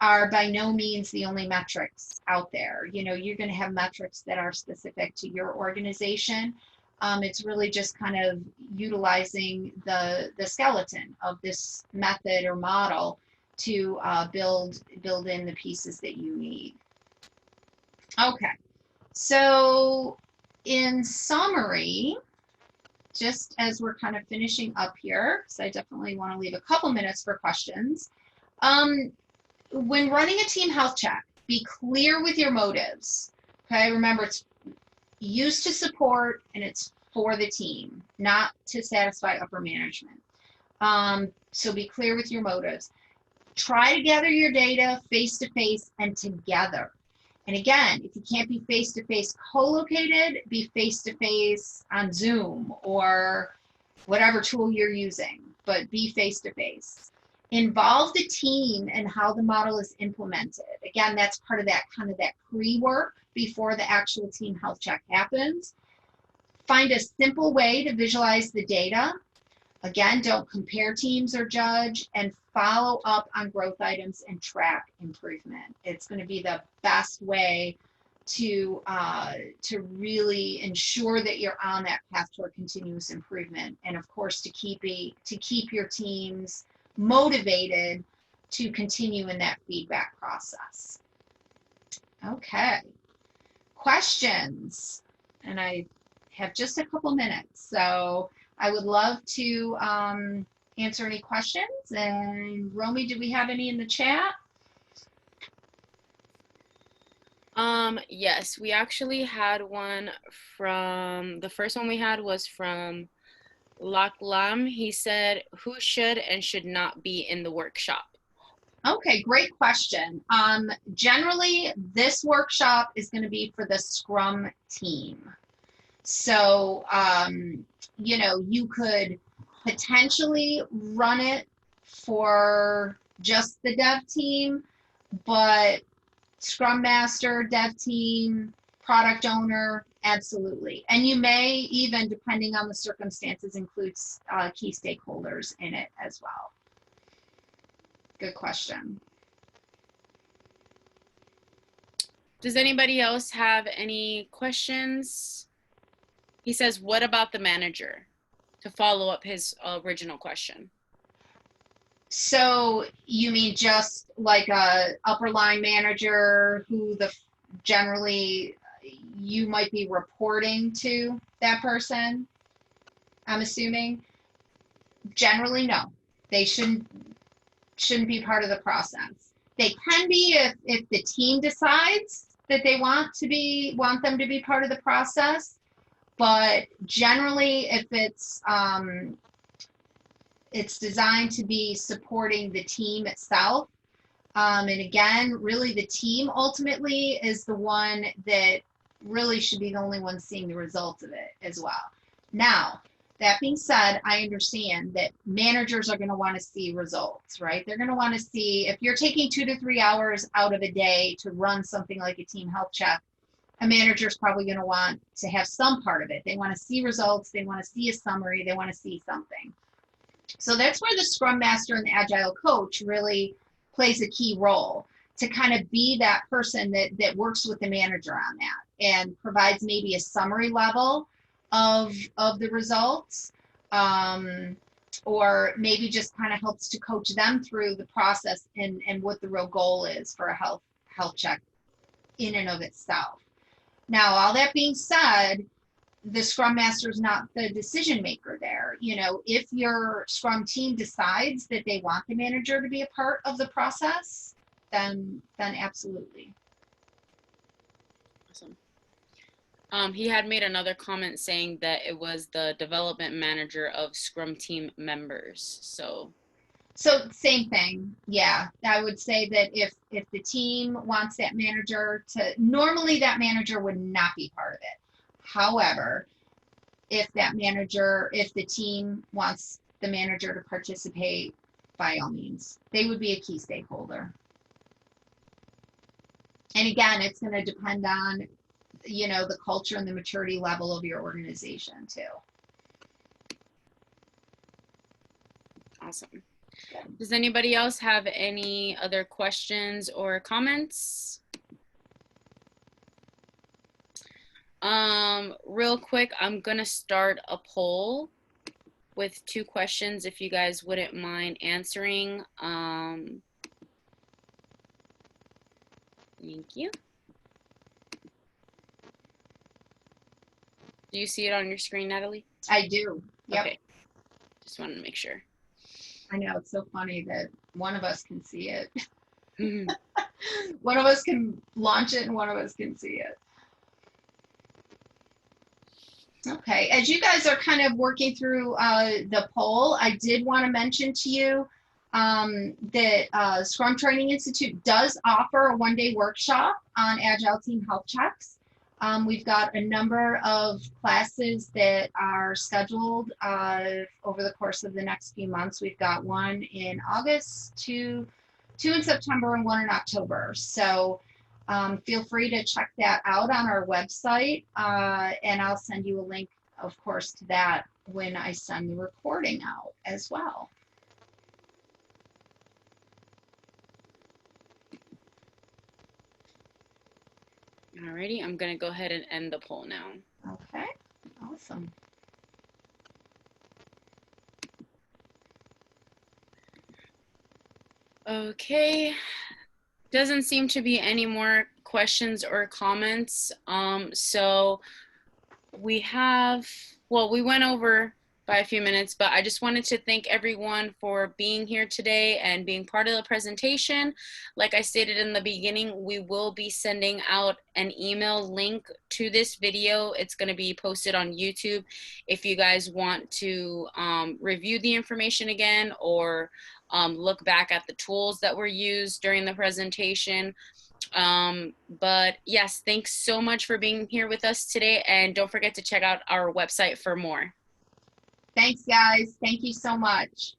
[SPEAKER 2] are by no means the only metrics out there. You're going to have metrics that are specific to your organization. It's really just kind of utilizing the skeleton of this method or model to build in the pieces that you need. Okay, so in summary, just as we're kind of finishing up here, because I definitely want to leave a couple minutes for questions. When running a team health check, be clear with your motives. Okay, remember, it's used to support and it's for the team, not to satisfy upper management. So be clear with your motives. Try to gather your data face-to-face and together. And again, if you can't be face-to-face co-located, be face-to-face on Zoom or whatever tool you're using, but be face-to-face. Involve the team in how the model is implemented. Again, that's part of that kind of that pre-work before the actual team health check happens. Find a simple way to visualize the data. Again, don't compare teams or judge, and follow up on growth items and track improvement. It's going to be the best way to really ensure that you're on that path toward continuous improvement, and of course to keep your teams motivated to continue in that feedback process. Okay, questions, and I have just a couple minutes, so I would love to answer any questions. And Romy, do we have any in the chat?
[SPEAKER 1] Yes, we actually had one from, the first one we had was from Laklam. He said, who should and should not be in the workshop?
[SPEAKER 2] Okay, great question. Generally, this workshop is going to be for the Scrum team. So, you could potentially run it for just the dev team, but Scrum Master, dev team, product owner, absolutely. And you may even, depending on the circumstances, include key stakeholders in it as well. Good question.
[SPEAKER 1] Does anybody else have any questions? He says, what about the manager? To follow up his original question.
[SPEAKER 2] So you mean just like a upper line manager who generally you might be reporting to that person, I'm assuming? Generally, no. They shouldn't be part of the process. They can be if the team decides that they want them to be part of the process. But generally, if it's designed to be supporting the team itself. And again, really the team ultimately is the one that really should be the only one seeing the results of it as well. Now, That being said, I understand that managers are going to want to see results, right? They're going to want to see if you're taking 2 to 3 hours out of a day to run something like a team health check, a manager is probably going to want to have some part of it. They want to see results. They want to see a summary. They want to see something. So that's where the Scrum Master and the Agile coach really plays a key role, to kind of be that person that works with the manager on that and provides maybe a summary level of the results, or maybe just kind of helps to coach them through the process and what the real goal is for a health check in and of itself. Now, all that being said, the Scrum Master is not the decision maker there. You know, if your Scrum team decides that they want the manager to be a part of the process, then absolutely.
[SPEAKER 1] Awesome. He had made another comment saying that it was the development manager of Scrum team members. So
[SPEAKER 2] Same thing. Yeah, I would say that if the team wants that manager to, normally that manager would not be part of it. However, if the team wants the manager to participate, by all means, they would be a key stakeholder. And again, it's going to depend on, you know, the culture and the maturity level of your organization too.
[SPEAKER 1] awesome. Does anybody else have any other questions or comments? Real quick, I'm gonna start a poll with 2 questions if you guys wouldn't mind answering. Thank you. Do you see it on your screen, Natalie?
[SPEAKER 2] I do. Yep.
[SPEAKER 1] Okay. Just wanted to make sure.
[SPEAKER 2] I know, it's so funny that one of us can see it. One of us can launch it and one of us can see it. Okay, as you guys are kind of working through the poll, I did want to mention to you that Scrum Training Institute does offer a one-day workshop on Agile Team Health Checks. We've got a number of classes that are scheduled over the course of the next few months. We've got one in August, two in September, and one in October. So feel free to check that out on our website, and I'll send you a link, of course, to that when I send the recording out as well.
[SPEAKER 1] Alrighty, I'm gonna go ahead and end the poll now.
[SPEAKER 2] Okay, awesome.
[SPEAKER 1] Okay, doesn't seem to be any more questions or comments. So we have, well, we went over by a few minutes, but I just wanted to thank everyone for being here today and being part of the presentation. Like I stated in the beginning, we will be sending out an email link to this video. It's going to be posted on YouTube if you guys want to review the information again, or look back at the tools that were used during the presentation. But yes, thanks so much for being here with us today, and don't forget to check out our website for more.
[SPEAKER 2] Thanks, guys. Thank you so much.